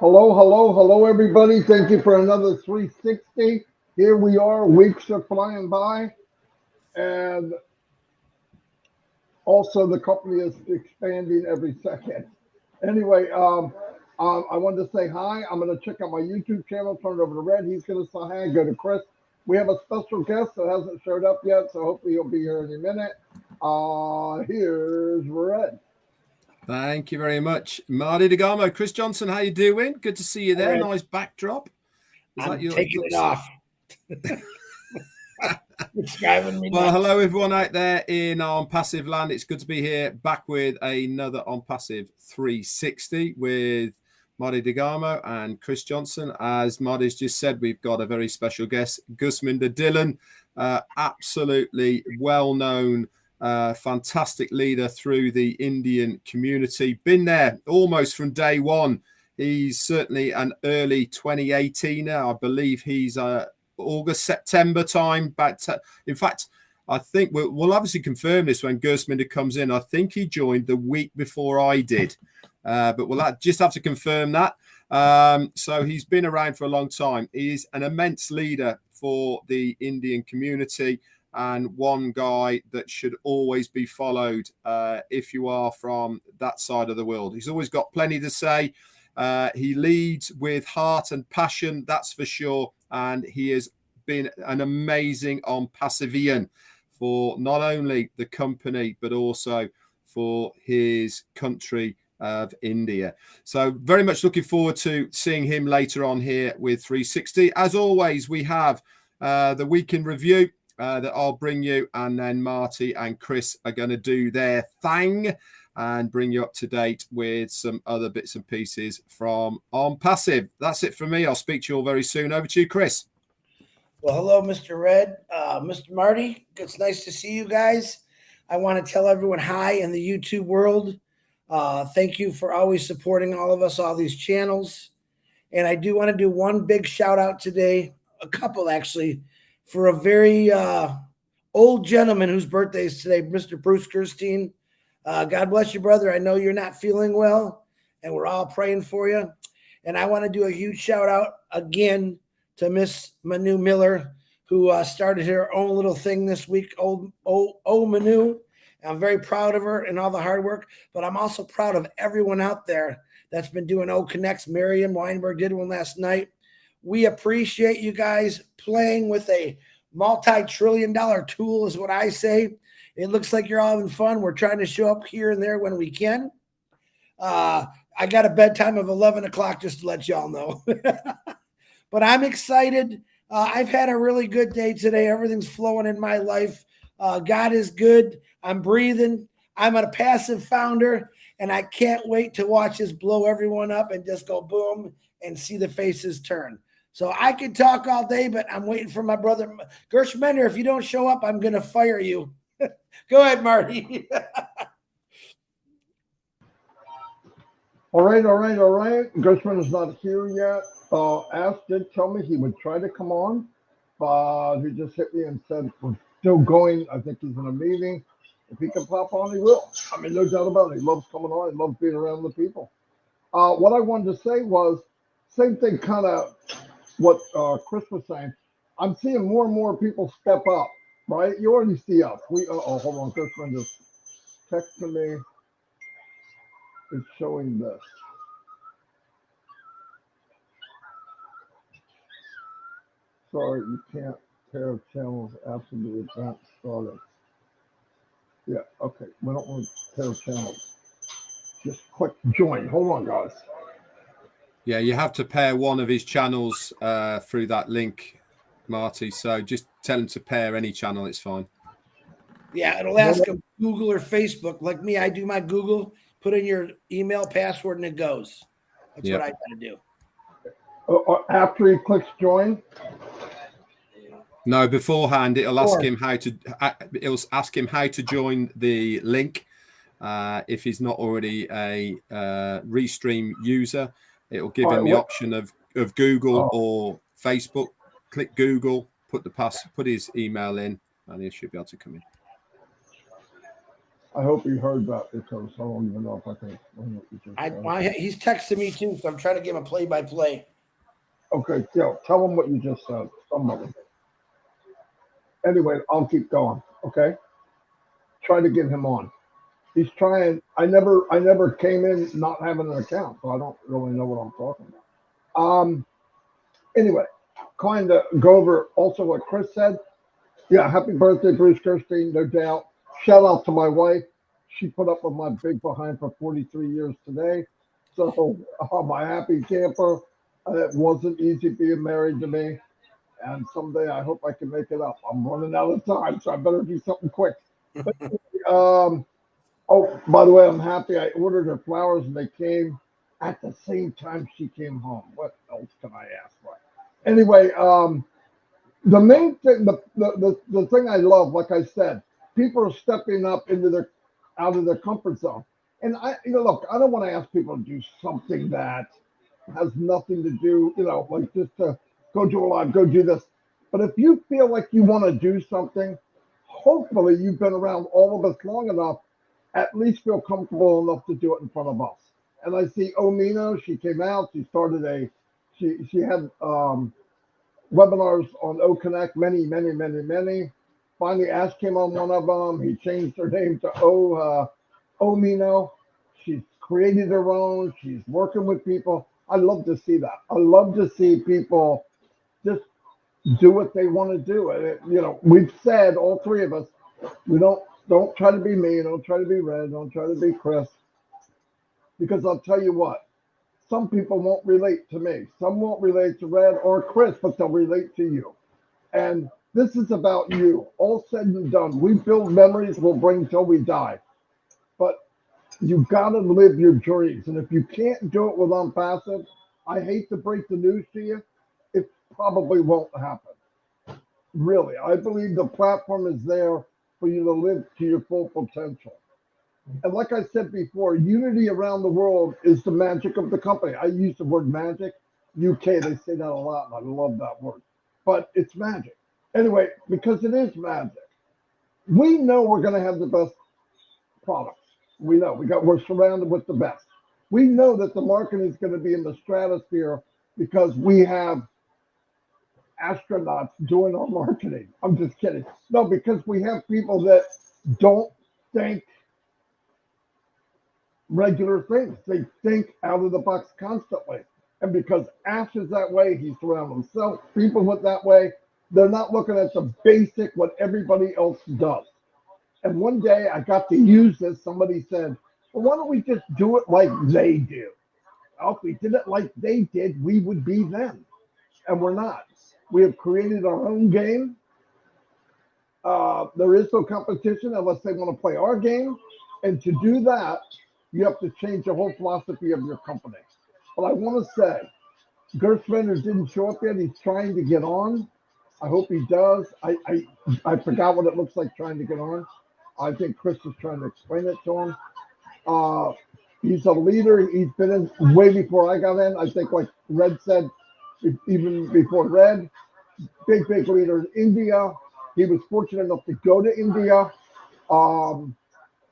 Hello, everybody. Thank you for another 360. Here we are. Weeks are flying by, and also the company is expanding every second. Anyway, I wanted to say hi. I'm going to check out my YouTube channel, turn it over to Red. He's going to say hi and go to Chris. We have a special guest that hasn't showed up yet, so hopefully he'll be here any minute. Here's Red. Thank you very much, Marty DeGarmo. Chris Johnson, how you doing? Good to see you there. Right. Nice backdrop. I'm taking it off. It's driving me nuts. Well, hello everyone out there in OnPassive land. It's good to be here, back with another OnPassive 360 with Marty DeGarmo and Chris Johnson. As Marty's just said, we've got a very special guest, Gursminder Dhillon, absolutely well-known, fantastic leader through the Indian community. Been there almost from day one. He's certainly an early 2018er. I believe he's August, September time. But in fact, I think we'll obviously confirm this when Gursminder comes in. I think he joined the week before I did, but we'll just have to confirm that. So he's been around for a long time. He's an immense leader for the Indian community, and one guy that should always be followed if you are from that side of the world. He's always got plenty to say. He leads with heart and passion, that's for sure. And he has been an amazing OnPassivian for not only the company, but also for his country of India. So very much looking forward to seeing him later on here with 360. As always, we have the week in review that I'll bring you, and then Marty and Chris are going to do their thing and bring you up to date with some other bits and pieces from OnPassive. That's it for me. I'll speak to you all very soon. Over to you, Chris. Well, hello, Mr. Red, Mr. Marty. It's nice to see you guys. I want to tell everyone hi in the YouTube world. Thank you for always supporting all of us, all these channels. And I do want to do one big shout out today, a couple actually, for a very old gentleman whose birthday is today, Mr. Bruce Gerstein. God bless you, brother. I know you're not feeling well, and we're all praying for you. And I want to do a huge shout out again to Miss Manu Miller, who started her own little thing this week, Manu. I'm very proud of her and all the hard work, but I'm also proud of everyone out there that's been doing OCONNECTs. Miriam Weinberg did one last night. We appreciate you guys playing with a multi-trillion-dollar tool is what I say. It looks like you're all having fun. We're trying to show up here and there when we can. I got a bedtime of 11 o'clock just to let y'all know. But I'm excited. I've had a really good day today. Everything's flowing in my life. God is good. I'm breathing. I'm a passive founder, and I can't wait to watch this blow everyone up and just go boom and see the faces turn. So I could talk all day, but I'm waiting for my brother. Gursminder, if you don't show up, I'm going to fire you. Go ahead, Marty. All right. Gursmander's not here yet. Ash did tell me he would try to come on, but he just hit me and said we're still going. I think he's in a meeting. If he can pop on, he will. I mean, no doubt about it. He loves coming on. He loves being around the people. What I wanted to say was same thing, kind of what Chris was saying. I'm seeing more and more people step up, right? You already see us. Hold on. Gursman just texted me. It's showing this. Sorry, you can't pair channels after the event started. Yeah, okay. We don't want to pair channels. Just click join. Hold on, guys. Yeah, you have to pair one of his channels through that link, Marty. So just tell him to pair any channel. It's fine. Yeah, it'll ask him Google or Facebook. Like me, I do my Google, put in your email password, and it goes. That's what I got to do. After he clicks join? No, beforehand, it'll ask him how to. It'll ask him how to join the link. If he's not already a Restream user, it'll give him the option of Google or Facebook. Click Google, put his email in, and he should be able to come in. I hope you heard that because I don't even know if I can explain what you just said. He's texting me too, so I'm trying to give him a play-by-play. Okay, tell him what you just said. Somebody. Anyway, I'll keep going. Okay, try to get him on. He's trying. I never came in not having an account, so I don't really know what I'm talking about. Anyway, kind of go over also what Chris said. Yeah, happy birthday, Bruce Kirstein, no doubt. Shout out to my wife. She put up with my big behind for 43 years today. So I'm a happy camper. It wasn't easy being married to me. And someday I hope I can make it up. I'm running out of time, so I better do something quick. Um, oh, by the way, I'm happy I ordered her flowers and they came at the same time she came home. What else can I ask for? Anyway, the main thing, the thing I love, like I said, people are stepping up into their out of their comfort zone. And look, I don't want to ask people to do something that has nothing to do, like just to go do a live, go do this. But if you feel like you want to do something, hopefully you've been around all of us long enough, at least feel comfortable enough to do it in front of us. And I see Omino, she came out, she started she had webinars on OCONNECT, many. Finally, Ash came on one of them. He changed her name to Omino. She's created her own. She's working with people. I love to see that. I love to see people just do what they want to do. And we've said, all three of us, we don't try to be me, don't try to be Red, don't try to be Chris, because I'll tell you what. Some people won't relate to me. Some won't relate to Red or Chris, but they'll relate to you. And this is about you. All said and done, we build memories we'll bring till we die. But you got to live your dreams. And if you can't do it with OnPassive, I hate to break the news to you, it probably won't happen. Really, I believe the platform is there for you to live to your full potential. And like I said before, unity around the world is the magic of the company. I use the word magic. UK, they say that a lot, and I love that word. But it's magic. Anyway, because it is magic, we know we're going to have the best products. We know we're surrounded with the best. We know that the market is going to be in the stratosphere because we have astronauts doing our marketing. I'm just kidding. No, because we have people that don't think regular things. They think out of the box constantly. And because Ash is that way, he's surrounded himself. People with that way, they're not looking at the basic, what everybody else does. And one day I got to use this. Somebody said, well, why don't we just do it like they do? Well, if we did it like they did, we would be them. And we're not. We have created our own game. There is no competition unless they want to play our game. And to do that, you have to change the whole philosophy of your company. But I want to say, Gursminder didn't show up yet. He's trying to get on. I hope he does. I forgot what it looks like trying to get on. I think Chris is trying to explain it to him. He's a leader. He's been in way before I got in. I think, like Red said, even before Red, big leader in India. He was fortunate enough to go to India.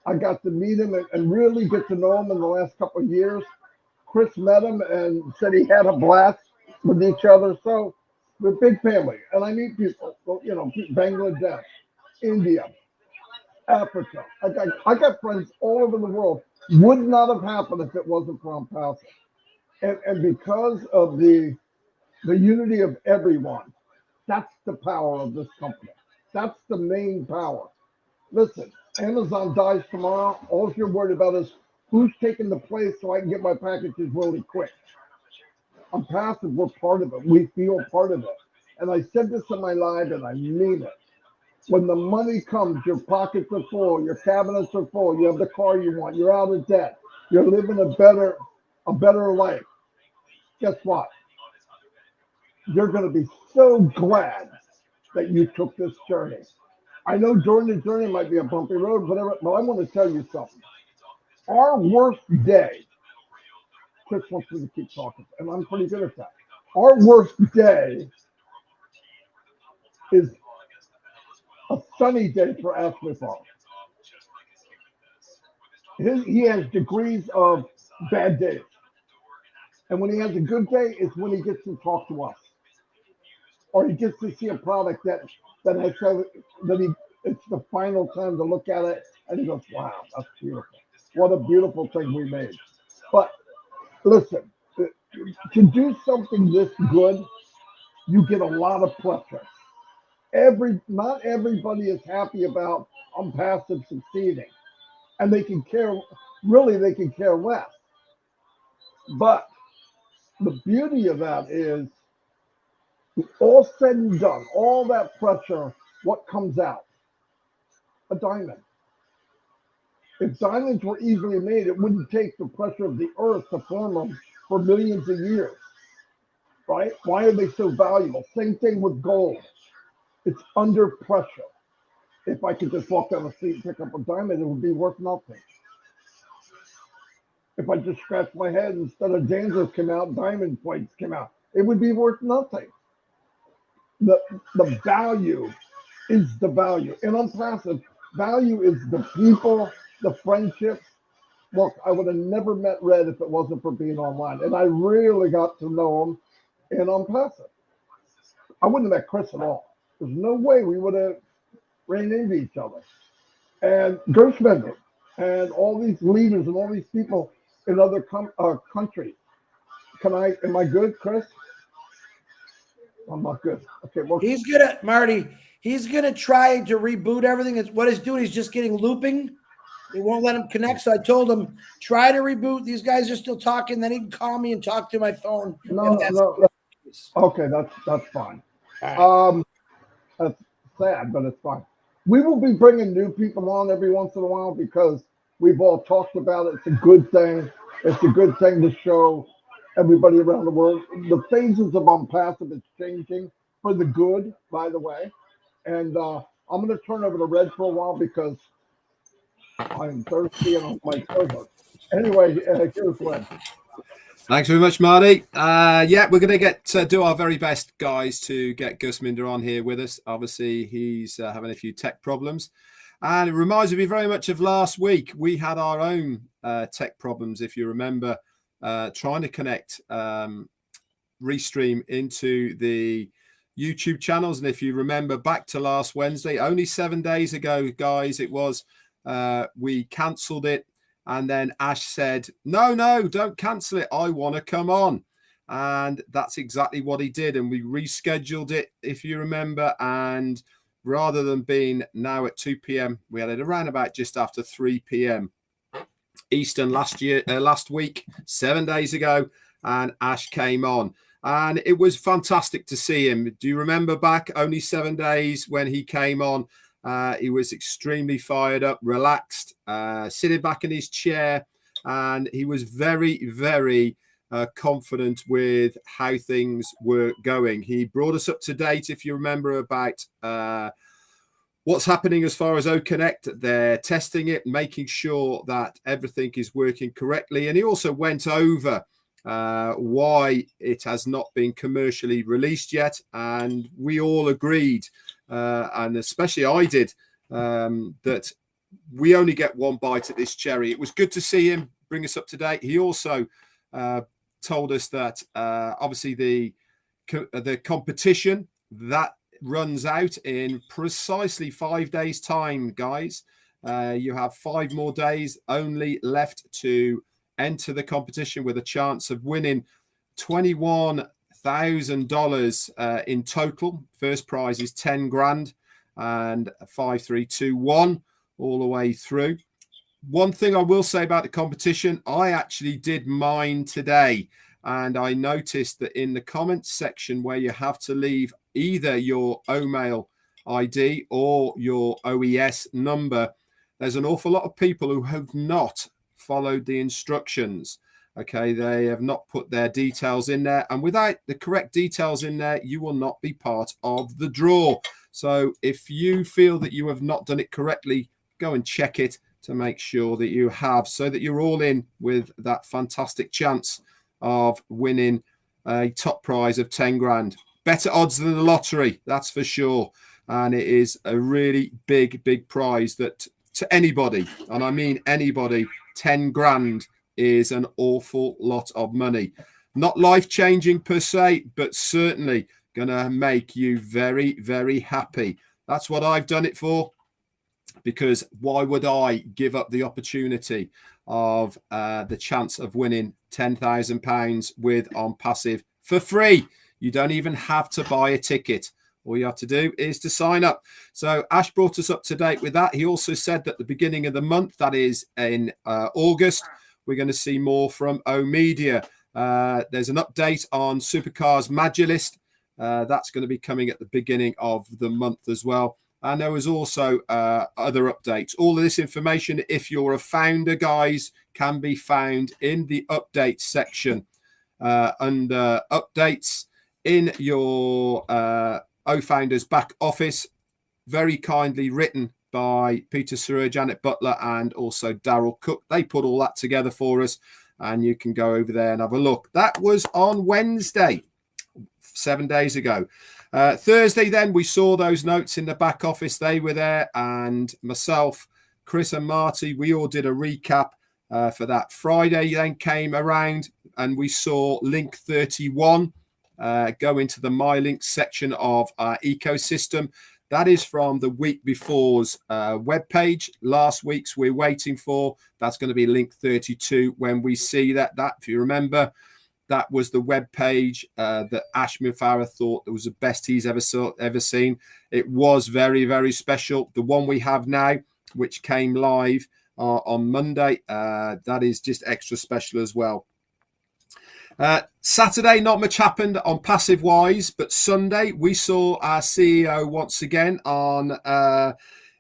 I got to meet him and really get to know him in the last couple of years. Chris met him and said he had a blast with each other. So we're a big family. And I meet people, Bangladesh, India, Africa. I got friends all over the world. Would not have happened if it wasn't for OnPassive. And because of the unity of everyone, that's the power of this company. That's the main power. Listen, Amazon dies tomorrow. All you're worried about is who's taking the place so I can get my packages really quick. OnPassive, we're part of it. We feel part of it. And I said this in my live, and I mean it. When the money comes, your pockets are full, your cabinets are full, you have the car you want, you're out of debt, you're living a better life. Guess what? You're going to be so glad that you took this journey. I know during the journey might be a bumpy road, whatever, but I want to tell you something. Our worst day, Chris wants me to keep talking, and I'm pretty good at that. Our worst day is a sunny day for Ashley Farm. He has degrees of bad days. And when he has a good day, it's when he gets to talk to us. Or he gets to see a product that has that he it's the final time to look at it and he goes, wow, that's beautiful. What a beautiful thing we made. But listen, to do something this good, you get a lot of pressure. Not everybody is happy about OnPassive succeeding. And they can care less. But the beauty of that is all said and done, all that pressure, what comes out? A diamond. If diamonds were easily made, it wouldn't take the pressure of the earth to form them for millions of years, right? Why are they so valuable? Same thing with gold. It's under pressure. If I could just walk down the street and pick up a diamond, it would be worth nothing. If I just scratched my head, instead of dandruff came out, diamond plates came out, it would be worth nothing. The value is the value. And OnPassive, value is the people, the friendships. Look, I would have never met Red if it wasn't for being online. And I really got to know him in OnPassive. I wouldn't have met Chris at all. There's no way we would have ran into each other. And Gursminder and all these leaders and all these people in other countries. Am I good, Chris? I'm not good. Okay, well, Marty, he's gonna try to reboot everything. What he's doing, he's just getting looping. They won't let him connect. So I told him, try to reboot. These guys are still talking. Then he can call me and talk to my phone. No. Okay, that's fine. Right. That's sad, but it's fine. We will be bringing new people on every once in a while because we've all talked about it. It's a good thing. It's a good thing to show everybody around the world. The phases of OnPassive is changing for the good, by the way. And I'm going to turn over to Red for a while because I'm thirsty and my throat. Anyway, here's Red. Thanks very much, Marty. Yeah, we're going to do our very best, guys, to get Gursminder on here with us. Obviously, he's having a few tech problems. And it reminds me very much of last week. We had our own tech problems, if you remember, trying to connect Restream into the YouTube channels. And if you remember back to last Wednesday, only 7 days ago, guys, it was, we cancelled it. And then Ash said, no, don't cancel it. I want to come on. And that's exactly what he did. And we rescheduled it, if you remember. And rather than being now at 2 p.m., we had it around about just after 3 p.m. Eastern last week, 7 days ago. And Ash came on. And it was fantastic to see him. Do you remember back only 7 days when he came on? He was extremely fired up, relaxed, sitting back in his chair, and he was very, very confident with how things were going. He brought us up to date, if you remember, about what's happening as far as OCONNECT. They're testing it, making sure that everything is working correctly. And he also went over why it has not been commercially released yet. And we all agreed, and especially I did, that we only get one bite at this cherry. It was good to see him bring us up to date. He also told us that obviously the competition that runs out in precisely 5 days' time, guys. You have 5 more days only left to enter the competition with a chance of winning $21,000 in total. First prize is 10 grand and 5, 3, 2, 1 all the way through. One thing I will say about the competition, I actually did mine today, and I noticed that in the comments section where you have to leave either your OMail ID or your OES number, there's an awful lot of people who have not followed the instructions. Okay, they have not put their details in there, and without the correct details in there, you will not be part of the draw. So if you feel that you have not done it correctly, go and check it to make sure that you have, so that you're all in with that fantastic chance of winning a top prize of 10 grand. Better odds than the lottery, that's for sure. And it is a really big prize that to anybody, and I mean anybody, 10 grand is an awful lot of money. Not life-changing per se, but certainly going to make you very, very happy. That's what I've done it for, because why would I give up the opportunity of the chance of winning £10,000 with OnPassive for free? You don't even have to buy a ticket. All you have to do is to sign up. So Ash brought us up to date with that. He also said that the beginning of the month, that is in August, we're going to see more from O-Media. There's an update on Supercars Magilist. That's going to be coming at the beginning of the month as well. And there was also other updates. All of this information, if you're a founder, guys, can be found in the updates section under updates in your O-Founders back office. Very kindly written by Peter Sewer, Janet Butler, and also Daryl Cook. They put all that together for us, and you can go over there and have a look. That was on Wednesday, 7 days ago. Thursday, then, we saw those notes in the back office. They were there, and myself, Chris and Marty, we all did a recap for that. Friday then came around, and we saw link 31 go into the My Links section of our ecosystem. That is from the week before's webpage. Last week's we're waiting for. That's going to be link 32 when we see that. If you remember, that was the web page that Ash Mufara thought that was the best he's ever seen. It was very, very special. The one we have now, which came live on Monday, that is just extra special as well. Saturday, not much happened on passive wise, but Sunday we saw our CEO once again on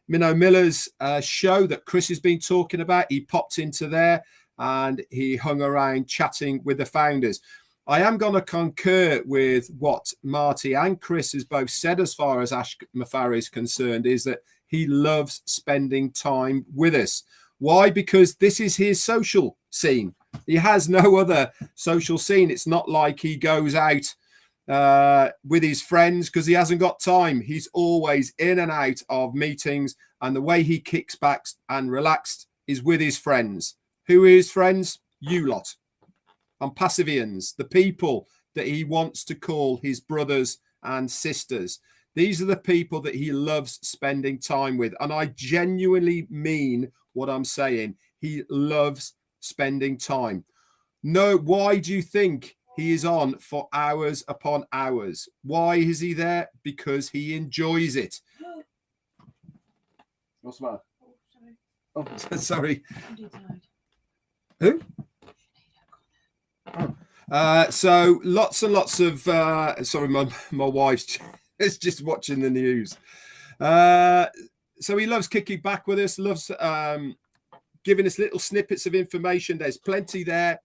Minnow Miller's show that Chris has been talking about. He popped into there and he hung around chatting with the founders. I am going to concur with what Marty and Chris has both said as far as Ash Mufara is concerned, is that he loves spending time with us. Why? Because this is his social scene. He has no other social scene. It's not like he goes out with his friends because he hasn't got time. He's always in and out of meetings, and the way he kicks back and relaxed is with his friends. Who are his friends? You lot. OnPassivians, the people that he wants to call his brothers and sisters. These are the people that he loves spending time with. And I genuinely mean what I'm saying. He loves spending time. No, why do you think he is on for hours upon hours? Why is he there? Because he enjoys it. What's the matter? Oh, sorry. Who? So lots and lots of sorry, my wife's is just watching the news. So he loves kicking back with us, loves giving us little snippets of information. There's plenty there.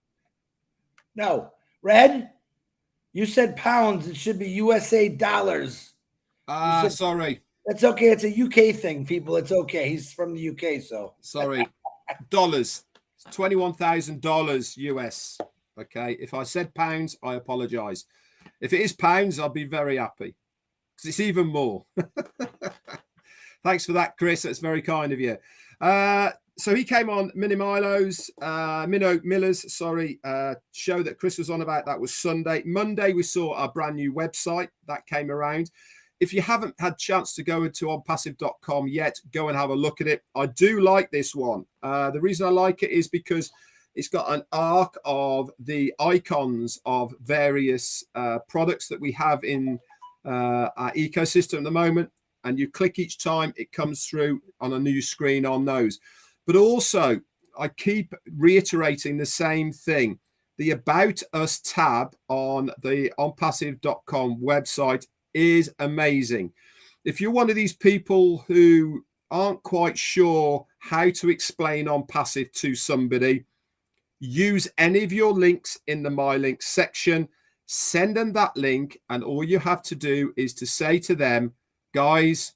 No, Red, you said pounds. It should be USA dollars. Sorry. That's okay. It's a UK thing, people. It's okay. He's from the UK, so. Sorry. Dollars. It's $21,000 US. Okay. If I said pounds, I apologize. If it is pounds, I'll be very happy because it's even more. Thanks for that, Chris. That's very kind of you. So he came on Minnow Miller's show that Chris was on about. That was Sunday. Monday, we saw our brand new website that came around. If you haven't had a chance to go into onpassive.com yet, go and have a look at it. I do like this one. The reason I like it is because it's got an arc of the icons of various products that we have in our ecosystem at the moment. And you click each time, it comes through on a new screen on those. But also, I keep reiterating the same thing. The About Us tab on the onpassive.com website is amazing. If you're one of these people who aren't quite sure how to explain OnPassive to somebody, use any of your links in the My Links section, send them that link, and all you have to do is to say to them, guys,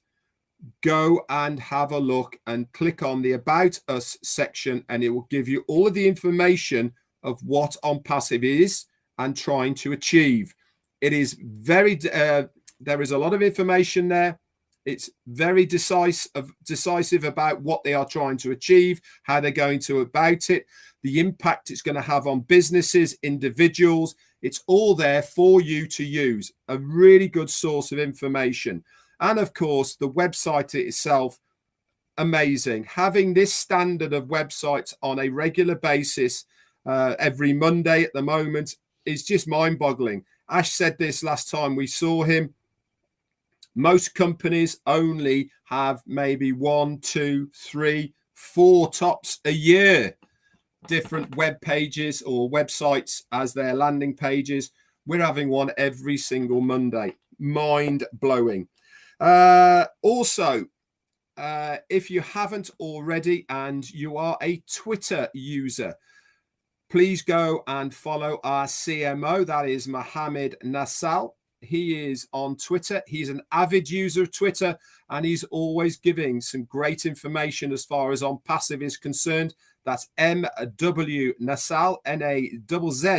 go and have a look and click on the About Us section, and it will give you all of the information of what OnPassive is and trying to achieve. It is very, there is a lot of information there. It's very decisive about what they are trying to achieve, how they're going to about it, the impact it's going to have on businesses, individuals. It's all there for you to use. A really good source of information. And of course, the website itself, amazing. Having this standard of websites on a regular basis every Monday at the moment is just mind-boggling. Ash said this last time we saw him. Most companies only have maybe 1, 2, 3, 4 tops a year, different web pages or websites as their landing pages. We're having one every single Monday. Mind-blowing. Also, if you haven't already and you are a Twitter user, please go and follow our CMO. That is Mohammed Nassal. He is on Twitter. He's an avid user of Twitter, and he's always giving some great information as far as OnPassive is concerned. That's MW Nassal, Nazzal.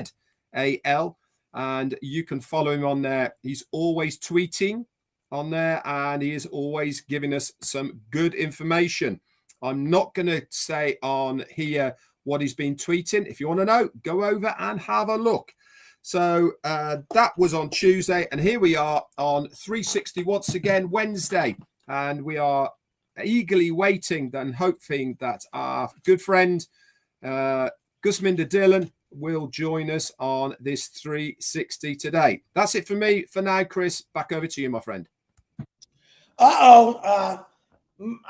And you can follow him on there. He's always tweeting on there, and he is always giving us some good information. I'm not going to say on here what he's been tweeting. If you want to know, go over and have a look. So that was on Tuesday, and here we are on 360 once again, Wednesday, and we are eagerly waiting and hoping that our good friend Gursminder Dhillon will join us on this 360 today. That's it for me for now, Chris. Back over to you, my friend. I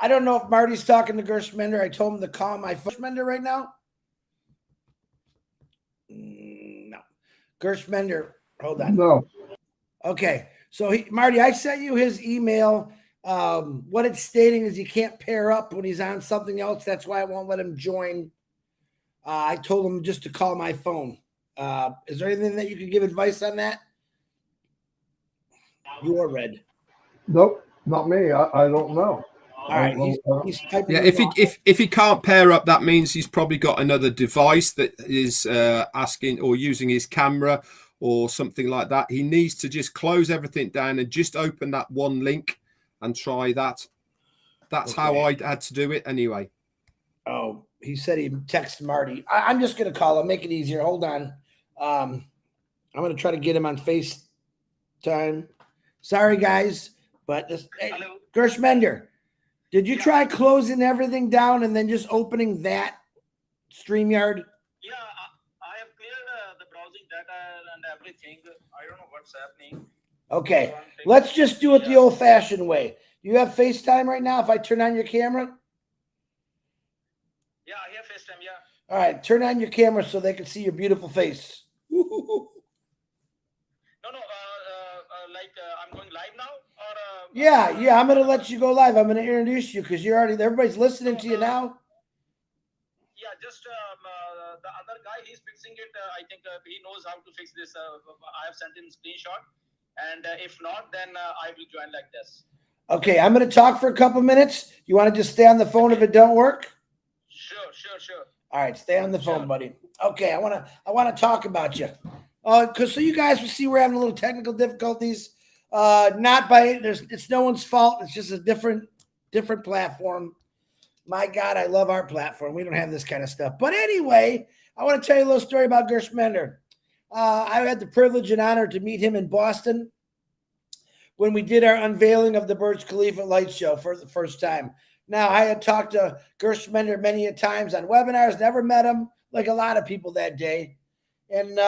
don't know if Marty's talking to Gursminder. I told him to call my Gursminder right now. No. Gursminder, hold on. No. Okay. So, Marty, I sent you his email. What it's stating is he can't pair up when he's on something else. That's why I won't let him join. I told him just to call my phone. Is there anything that you can give advice on that? You are Red. Nope, not me. I don't know. All right. He's typing. Yeah, if he can't pair up, that means he's probably got another device that is asking or using his camera or something like that. He needs to just close everything down and just open that one link and try that. That's how I had to do it anyway. Oh, he said he texted Marty. I'm just going to call him. Make it easier. Hold on. I'm going to try to get him on FaceTime. Sorry, guys. But this, hey, Gursminder, did you try closing everything down and then just opening that StreamYard? Yeah, I have cleared the browsing data and everything. I don't know what's happening. Okay, let's just do it the old-fashioned way. You have FaceTime right now if I turn on your camera? Yeah, I have FaceTime, yeah. All right, turn on your camera so they can see your beautiful face. No, like I'm going live now? Or Yeah, I'm going to let you go live. I'm going to introduce you because you're already, everybody's listening to you now. Yeah, just the other guy, he's fixing it. I think he knows how to fix this. I have sent him a screenshot. And if not, then I will join like this. Okay, I'm going to talk for a couple minutes. You want to just stay on the phone if it don't work? Sure. All right, stay on the phone, buddy. Okay, I want to talk about you. Because so you guys will see we're having a little technical difficulties. Not by it's no one's fault. It's just a different platform. My God, I love our platform. We don't have this kind of stuff. But anyway, I want to tell you a little story about Gursminder. I had the privilege and honor to meet him in Boston when we did our unveiling of the Burj Khalifa light show for the first time. Now, I had talked to Gursminder many a times on webinars, never met him like a lot of people that day. And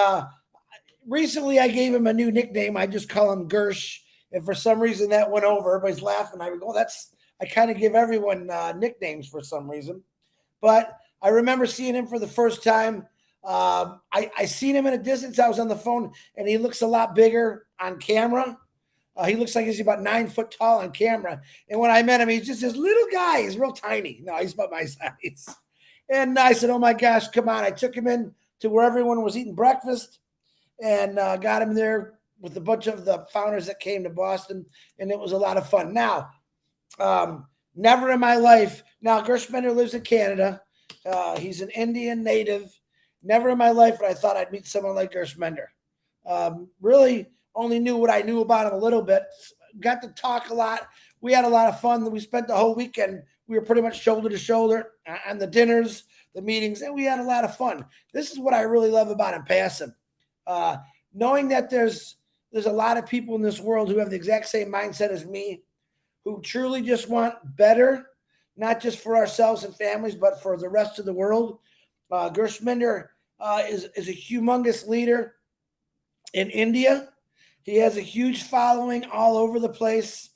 recently I gave him a new nickname. I just call him Gersh. And for some reason that went over. Everybody's laughing. I go, I kind of give everyone nicknames for some reason. But I remember seeing him for the first time. I seen him in a distance. I was on the phone, and he looks a lot bigger on camera. He looks like he's about 9 foot tall on camera. And when I met him, he's just this little guy. He's real tiny. No, he's about my size. And I said, oh, my gosh, come on. I took him in to where everyone was eating breakfast and got him there with a bunch of the founders that came to Boston, and it was a lot of fun. Now, never in my life. Now, Gursminder lives in Canada. He's an Indian native. Never in my life would I thought I'd meet someone like Gursminder. Really only knew what I knew about him a little bit. Got to talk a lot. we had a lot of fun. We spent the whole weekend. We were pretty much shoulder to shoulder on the dinners, the meetings, and we had a lot of fun. This is what I really love about OnPassive. Knowing that there's a lot of people in this world who have the exact same mindset as me, who truly just want better, not just for ourselves and families, but for the rest of the world. Gursminder is a humongous leader in India. He has a huge following all over the place.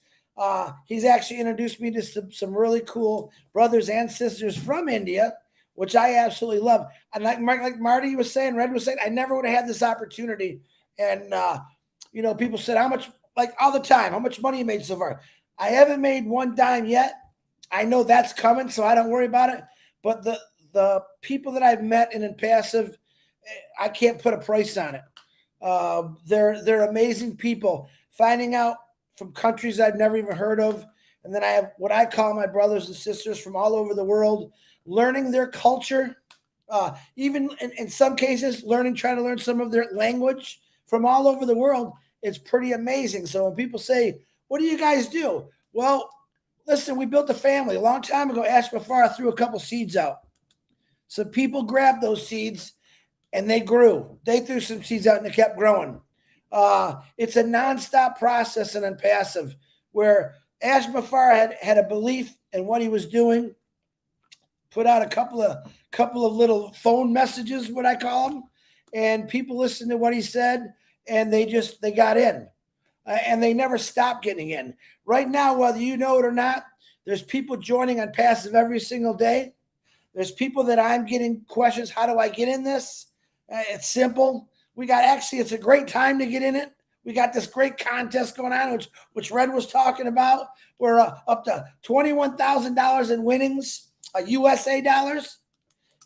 He's actually introduced me to some really cool brothers and sisters from India, which I absolutely love. And like Marty was saying, Red was saying, I never would have had this opportunity. And, you know, people said, how much, like all the time, how much money you made so far? I haven't made one dime yet. I know that's coming, so I don't worry about it. But the people that I've met in OnPassive, I can't put a price on it. They're amazing people. Finding out from countries I've never even heard of. And then I have what I call my brothers and sisters from all over the world, learning their culture, even in some cases, trying to learn some of their language from all over the world. It's pretty amazing. So when people say, what do you guys do? Well, listen, we built a family. A long time ago, Ash Mafara threw a couple seeds out. So people grabbed those seeds and they grew. They threw some seeds out and they kept growing. It's a nonstop process in OnPassive where Ash Mafara had a belief in what he was doing, put out a couple of little phone messages, what I call them, and people listened to what he said, and they got in, and they never stopped getting in. Right now, whether you know it or not, there's people joining OnPassive every single day. There's people that I'm getting questions, how do I get in this? It's simple. It's a great time to get in it. We got this great contest going on, which Red was talking about. We're up to $21,000 in winnings, USA dollars.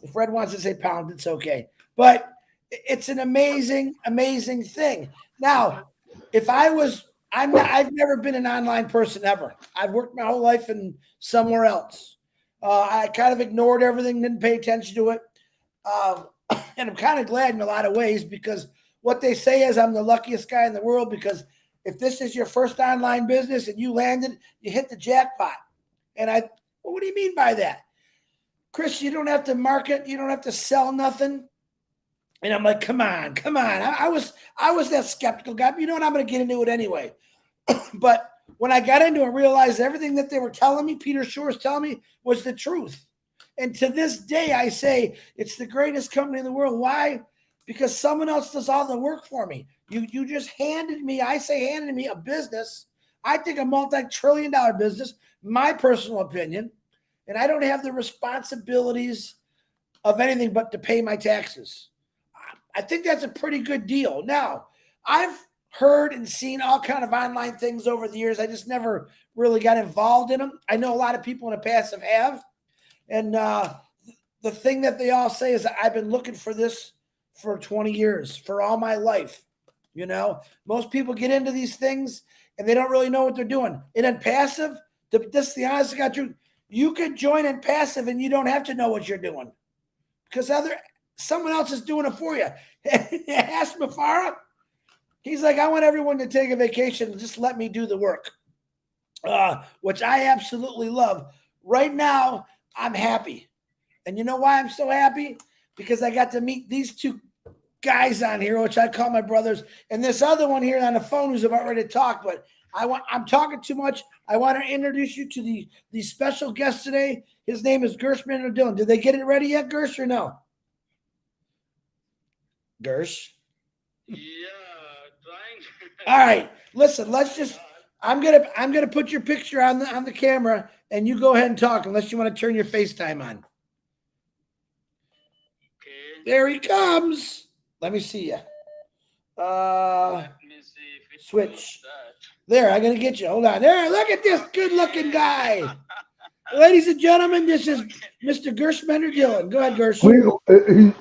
If Red wants to say pound, it's okay. But it's an amazing, amazing thing. Now, I've never been an online person ever. I've worked my whole life in somewhere else. I kind of ignored everything, didn't pay attention to it. And I'm kind of glad in a lot of ways, because what they say is I'm the luckiest guy in the world, because if this is your first online business and you landed, you hit the jackpot. And well, what do you mean by that? Chris, you don't have to market. You don't have to sell nothing. And I'm like, come on. I was that skeptical guy. But you know what? I'm going to get into it anyway. But when I got into it, I realized everything that they were telling me, Peter Shore's telling me, was the truth. And to this day, I say it's the greatest company in the world. Why? Because someone else does all the work for me. You just handed me a business. I think a multi-trillion-dollar business, my personal opinion, and I don't have the responsibilities of anything but to pay my taxes. I think that's a pretty good deal. Now, I've heard and seen all kind of online things over the years. I just never really got involved in them. I know a lot of people in OnPassive have. And the thing that they all say is that I've been looking for this for 20 years, for all my life. You know, most people get into these things and they don't really know what they're doing. In OnPassive, this is the honest to God truth, you could join OnPassive and you don't have to know what you're doing, because someone else is doing it for you. Ash Mafara, he's like, I want everyone to take a vacation and just let me do the work, which I absolutely love. Right now, I'm happy. And you know why I'm so happy? Because I got to meet these two guys on here, which I call my brothers, and this other one here on the phone who's about ready to talk, but I'm talking too much. I want to introduce you to the special guest today. His name is Gursminder Dhillon. Did they get it ready yet, Gurs, or no? Gurs? Yeah, trying. All right. Listen, I'm gonna put your picture on the camera, and you go ahead and talk unless you want to turn your FaceTime on. Okay. There he comes. Let me see you. Let me see if it Switch. does that. There, I'm gonna get you. Hold on. There, look at this good-looking guy. Ladies and gentlemen, this is Mr. Gursminder Dhillon. Go ahead, Gurs.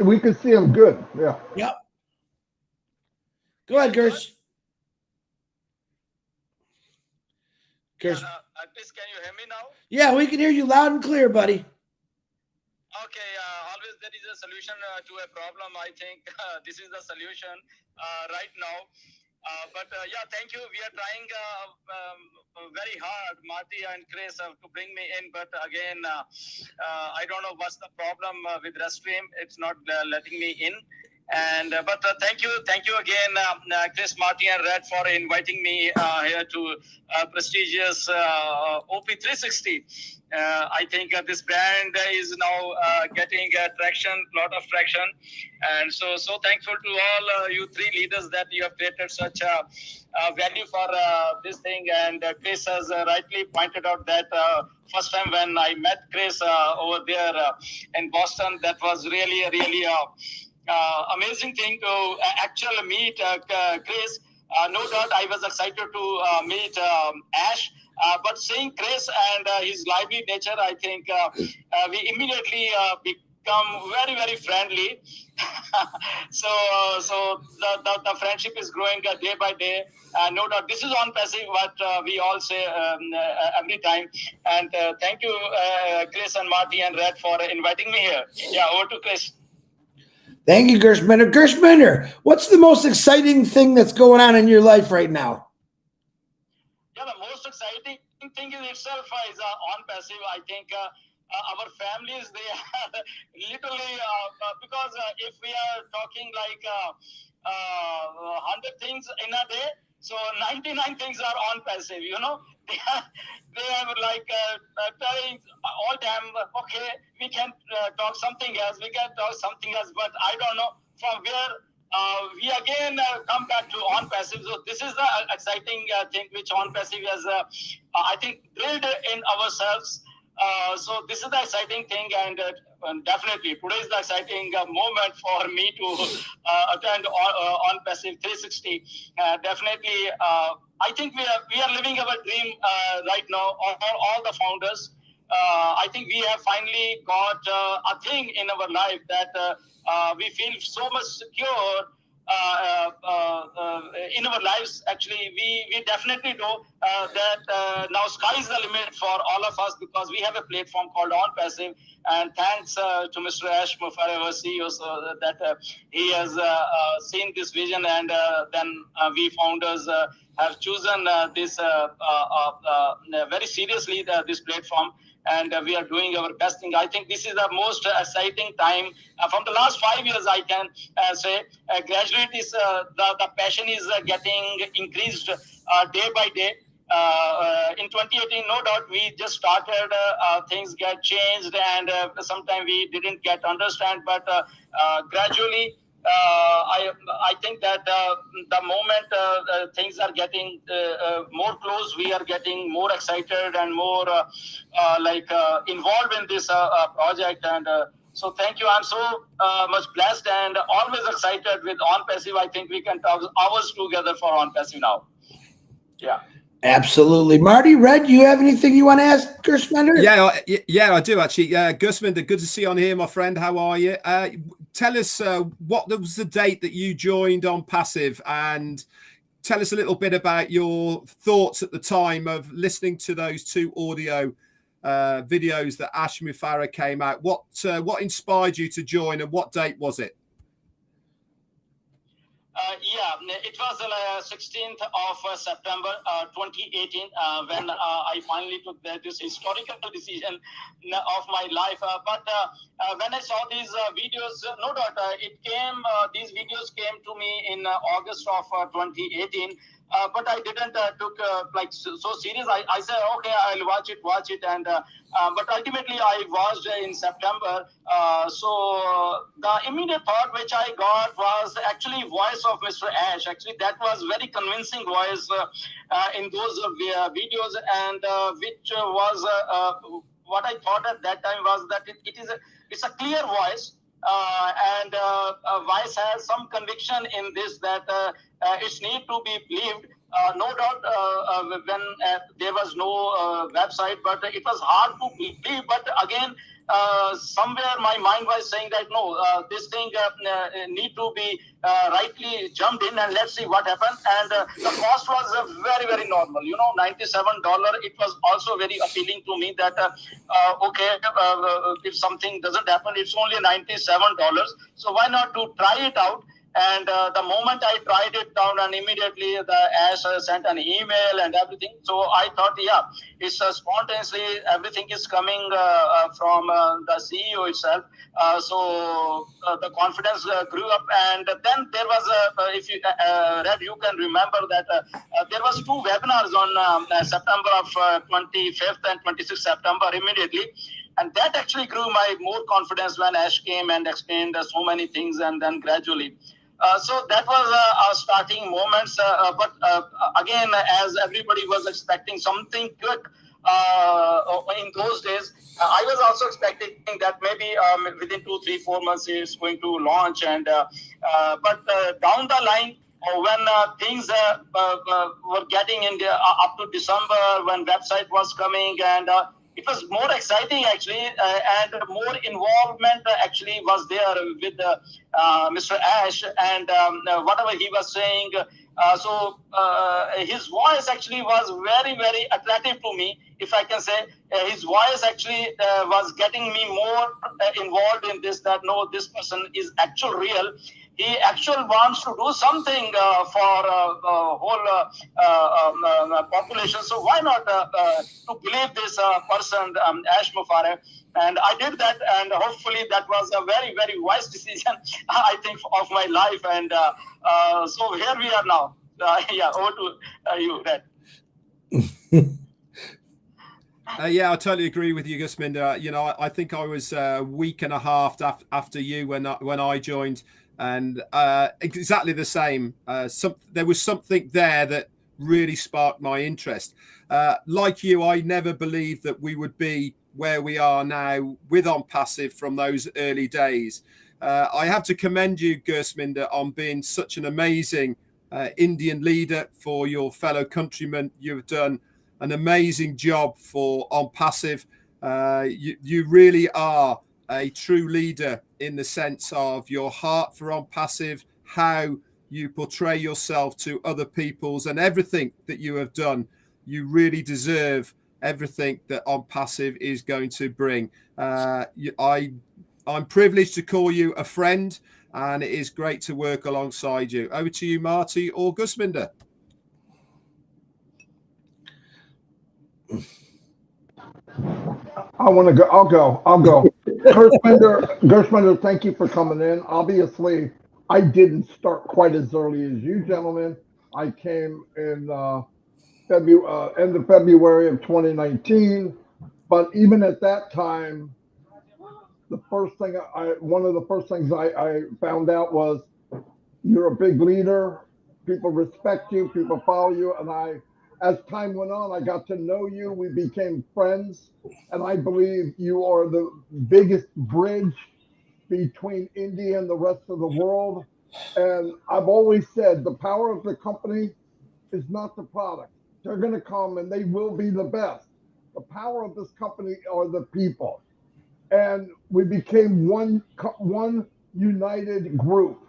We can see him good. Yeah. Yep. Go ahead, Gurs. Gurs. Please, can you hear me now? Yeah, we can hear you loud and clear, buddy. Okay, always there is a solution to a problem. I think this is the solution right now. Yeah, thank you. We are trying very hard, Marty and Chris, to bring me in. But again, I don't know what's the problem with Restream. It's not letting me in. And thank you again, Chris, Marty, and Red for inviting me here to prestigious OP360. I think this brand is now getting traction, lot of traction, and so thankful to all you three leaders that you have created such value for this thing. And Chris has rightly pointed out that first time when I met Chris over there in Boston, that was really amazing thing to actually meet Chris. No doubt I was excited to meet Ash, but seeing Chris and his lively nature, I think we immediately become very friendly. So the friendship is growing day by day. No doubt this is OnPassive, what we all say every time. And thank you, Chris and Marty and Red, for inviting me here. Yeah, over to Chris. Thank you, Gursminder. Gursminder, what's the most exciting thing that's going on in your life right now? Yeah, the most exciting thing in itself is OnPassive. I think our families, they are literally, because if we are talking like 100 things in a day, so 99 things are OnPassive, you know. They have like telling all time, okay, we can talk something else, but I don't know from where we again come back to OnPassive. So this is the exciting thing which OnPassive has, I think, drilled in ourselves. So this is the exciting thing, and definitely today is the exciting moment for me to attend OnPassive 360. Definitely, I think we are living our dream right now. All the founders, I think we have finally got a thing in our life that we feel so much secure in our lives. Actually, we definitely know that now sky is the limit for all of us, because we have a platform called OnPassive. And thanks to Mr. Ash Mufareh, our CEO, so that he has seen this vision, and then we founders have chosen this very seriously, this platform. And we are doing our best thing. I think this is the most exciting time from the last 5 years. I can say gradually the passion is getting increased day by day. In 2018, no doubt, we just started, things get changed, and sometimes we didn't get understand, but gradually, I think that the moment things are getting more close, we are getting more excited and more involved in this project. And so thank you. I'm so much blessed and always excited with OnPassive. I think we can talk hours together for OnPassive now. Yeah. Absolutely. Marty, Red, you have anything you want to ask Gursminder? Yeah, I do actually. Gursminder, good to see you on here, my friend. How are you? Tell us what was the date that you joined OnPassive, and tell us a little bit about your thoughts at the time of listening to those two audio videos that Ash Mufareh came out. What inspired you to join, and what date was it? It was 16th of September 2018 when I finally took this historical decision of my life. But when I saw these videos, no doubt these videos came to me in August of 2018. But I didn't took so serious. I said, okay, I'll watch it, and but ultimately I watched in September. So the immediate thought which I got was actually voice of Mr. Ash. Actually, that was very convincing voice in those videos, and which was what I thought at that time was that it's a clear voice. And Vice has some conviction in this that it need to be believed. No doubt when there was no website, but it was hard to believe. But again, somewhere my mind was saying that no, this thing need to be rightly jumped in, and let's see what happens. And the cost was very normal, $97. It was also very appealing to me that okay, if something doesn't happen, it's only $97, so why not to try it out. And the moment I tried it down, and immediately the Ash sent an email and everything. So I thought, yeah, it's spontaneously, everything is coming from the CEO itself. So the confidence grew up. And then there was, if you Red, you can remember that there was 2 webinars on September of 25th and 26th September immediately. And that actually grew my more confidence when Ash came and explained so many things, and then gradually. So that was our starting moments. But again, as everybody was expecting something quick in those days, I was also expecting that maybe within 2, 3, 4 months it's going to launch. And but down the line, when things were getting in up to December, when website was coming, and it was more exciting actually, and more involvement actually was there with Mr. Ash, and whatever he was saying. So his voice actually was very, very attractive to me, if I can say. His voice actually was getting me more involved in this, that no, this person is actual real. He actually wants to do something for whole population. So why not to believe this person, Ash Mufareh? And I did that, and hopefully that was a very, very wise decision, I think, of my life. And so here we are now. Yeah, over to you, Red. Yeah, I totally agree with you, Gursminder. You know, I think I was a week and a half after you when I joined, and exactly the same. There was something there that really sparked my interest. Like you, I never believed that we would be where we are now with OnPassive from those early days. I have to commend you, Gursminder, on being such an amazing Indian leader for your fellow countrymen. You've done an amazing job for OnPassive. You really are a true leader in the sense of your heart for OnPassive, how you portray yourself to other people's, and everything that you have done. You really deserve everything that OnPassive is going to bring. I'm privileged to call you a friend, and it is great to work alongside you. Over to you, Marty or Gursminder. I want to go. I'll go. Gursminder, thank you for coming in. Obviously, I didn't start quite as early as you gentlemen. I came in end of February of 2019. But even at that time, one of the first things I found out was you're a big leader. People respect you. People follow you. And as time went on, I got to know you. We became friends. And I believe you are the biggest bridge between India and the rest of the world. And I've always said the power of the company is not the product. They're going to come and they will be the best. The power of this company are the people. And we became one united group.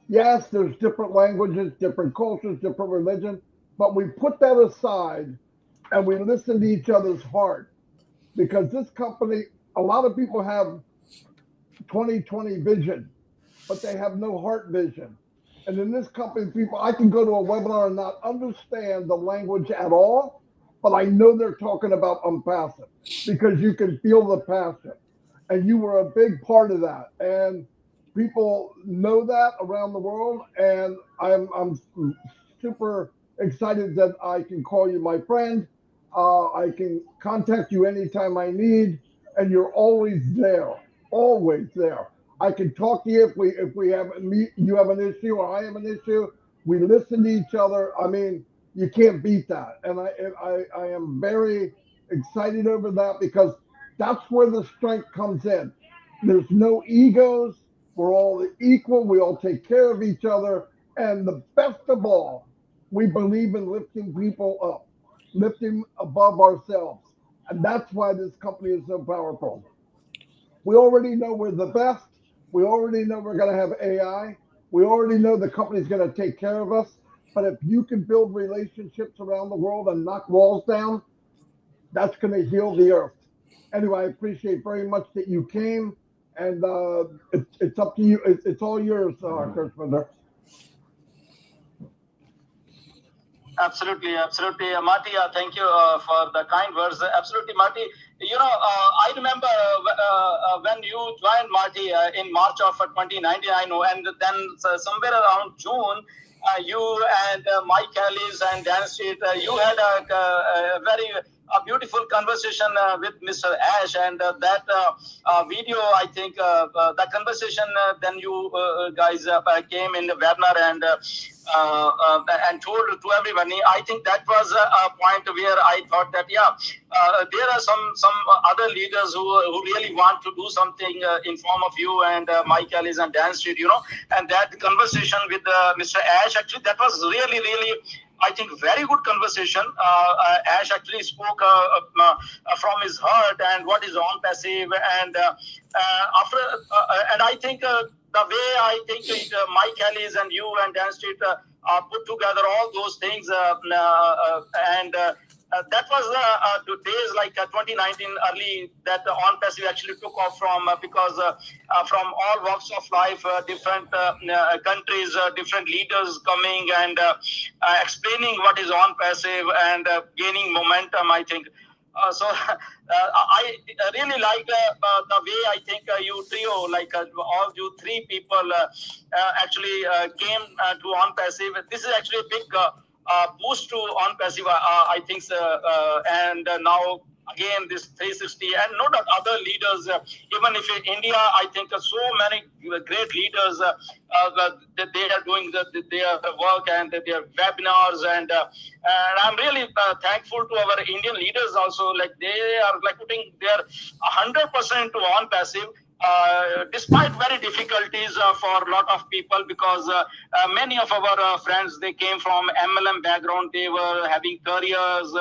Yes, there's different languages, different cultures, different religions, but we put that aside and we listen to each other's heart, because this company, a lot of people have 20/20 vision, but they have no heart vision. And in this company, people, I can go to a webinar and not understand the language at all, but I know they're talking about OnPassive because you can feel the passion. And you were a big part of that. And people know that around the world. And I'm super excited that I can call you my friend. I can contact you anytime I need, and you're always there, always there. I can talk to you if we have you have an issue or I have an issue. We listen to each other. I mean, you can't beat that. And I am very excited over that, because that's where the strength comes in. There's no egos. We're all equal. We all take care of each other. And the best of all, we believe in lifting people up, lifting above ourselves. And that's why this company is so powerful. We already know we're the best. We already know we're going to have AI. We already know the company's going to take care of us. But if you can build relationships around the world and knock walls down, that's going to heal the earth. Anyway, I appreciate very much that you came. and it's up to you. It's all yours, Gursminder. Absolutely, absolutely, Marty. Thank you for the kind words. Absolutely, Marty. You know, I remember when you joined Marty in March of 2019, I know, and then somewhere around June, you and Mike Ellis and Dan Street, you had a very beautiful conversation with Mr. Ash, and that video, I think, the conversation, then you guys came in the webinar and told to everybody. I think that was a point where I thought that, yeah, there are some other leaders who really want to do something in form of you and Mike Ellis and Dan Street, you know, and that conversation with Mr. Ash, actually, that was really, really, I think, very good conversation. Ash actually spoke from his heart and what is OnPassive, and after and I think the way I think Mike Ellis and you and Dan Street put together all those things, and that was days like 2019 early that OnPassive actually took off from, because from all walks of life, different countries, different leaders coming and explaining what is OnPassive and gaining momentum, I think. So I really like the way I think you trio, like all you three people actually came to OnPassive. This is actually a big boost to OnPassive, I think, and now again this 360, and no doubt other leaders, even if in India, I think so many great leaders that they are doing their work and their webinars, and I'm really thankful to our Indian leaders also, like they are like putting their 100% to OnPassive. Despite very difficulties for a lot of people, because many of our friends, they came from MLM background, they were having careers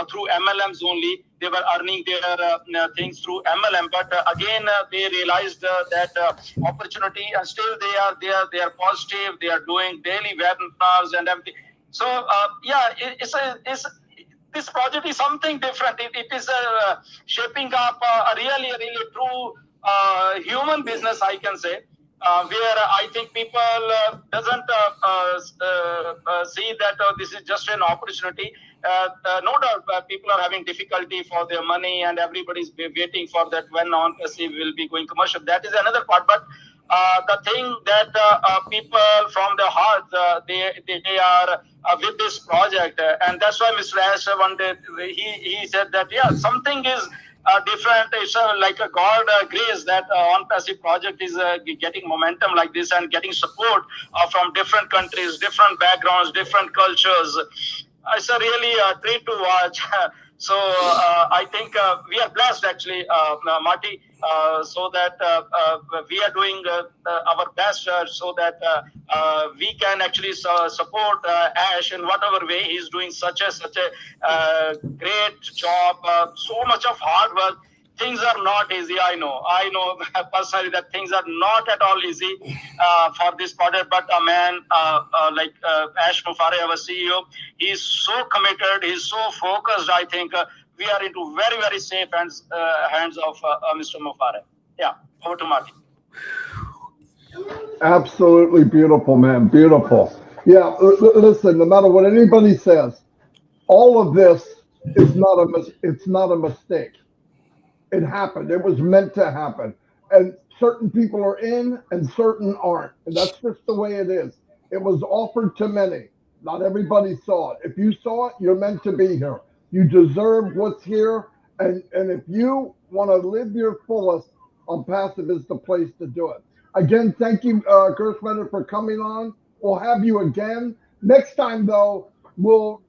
through MLMs only, they were earning their things through MLM, but again they realized that opportunity, and still they are positive, they are doing daily webinars and everything. So yeah, this project is something different. It is shaping up a really true human business, I can say, where I think people doesn't see that this is just an opportunity. No doubt people are having difficulty for their money, and everybody's waiting for that when OnPassive will be going commercial. That is another part, but the thing that people from their heart, they are with this project, and that's why Mr. Ash one day he said that, yeah, something is different. It's like a God grace that OnPassive project is getting momentum like this and getting support from different countries, different backgrounds, different cultures. It's a really treat to watch. So I think we are blessed, actually, Marty, so that we are doing our best so that we can actually support Ash in whatever way he's doing such a great job, so much of hard work. Things are not easy. I know personally that things are not at all easy for this project. But a man like Ash Mufare, our CEO, he's so committed. He's so focused. I think we are into very safe hands of Mr. Mufare. Yeah, over to Marty. Absolutely beautiful, man. Beautiful. Yeah. Listen, no matter what anybody says, all of this is not a mistake. It happened. It was meant to happen. And certain people are in and certain aren't. And that's just the way it is. It was offered to many. Not everybody saw it. If you saw it, you're meant to be here. You deserve what's here. And if you want to live your fullest, OnPassive is the place to do it. Again, thank you, Gursminder, for coming on. We'll have you again. Next time, though, we'll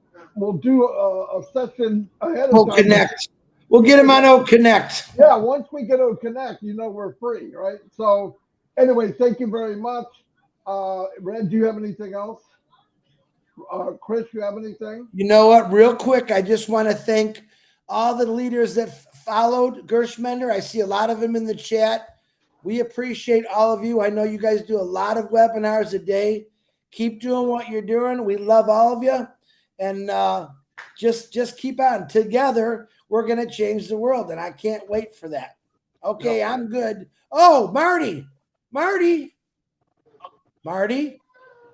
do a session ahead of time. Connect. We'll get him on O-Connect. Yeah, once we get O-Connect, we're free, right? So anyway, thank you very much. Red, do you have anything else? Chris, you have anything? You know what? Real quick, I just want to thank all the leaders that followed Gursminder. I see a lot of them in the chat. We appreciate all of you. I know you guys do a lot of webinars a day. Keep doing what you're doing. We love all of you. And just keep on. Together, we're going to change the world, and I can't wait for that. Okay, Yep. I'm good. Oh, Marty.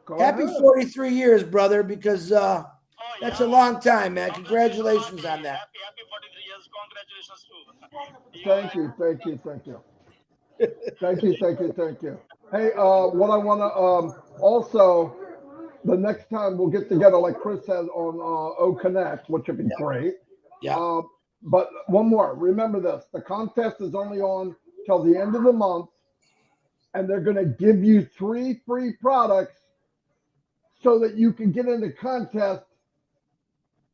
Go Happy ahead. 43 years, brother, because Oh, that's yeah. a long time, man. Congratulations on that. Happy 43 years. Congratulations too. Thank you. Thank you. Hey, what I want to also, the next time we'll get together, like Chris said, on OCONNECT, which would be great. Yeah. But one more. Remember this: the contest is only on till the end of the month, and they're going to give you 3 free products so that you can get in the contest.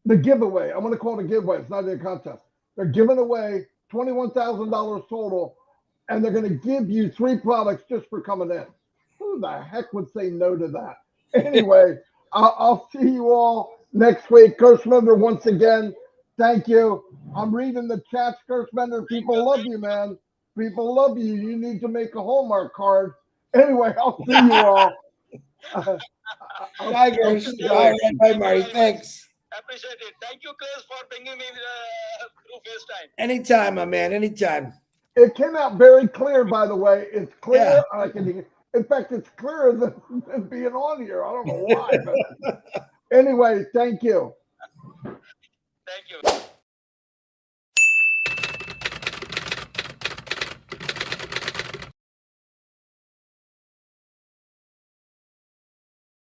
The giveaway. I'm going to call it a giveaway. It's not a contest. They're giving away $21,000 total, and they're going to give you 3 products just for coming in. Who the heck would say no to that? Anyway, I'll see you all next week. Gursminder, once again, thank you. I'm reading the chats, Gursminder. People love you, man. People love you. You need to make a Hallmark card. Anyway, I'll see you all. Bye, Gers. Bye, Marty. Thanks. Appreciate it. Thank you, Chris, for bringing me through FaceTime. Anytime, my man. Anytime. It came out very clear, by the way. It's clear. Yeah. In fact, it's clearer than being on here. I don't know why. But anyway, thank you. Thank you.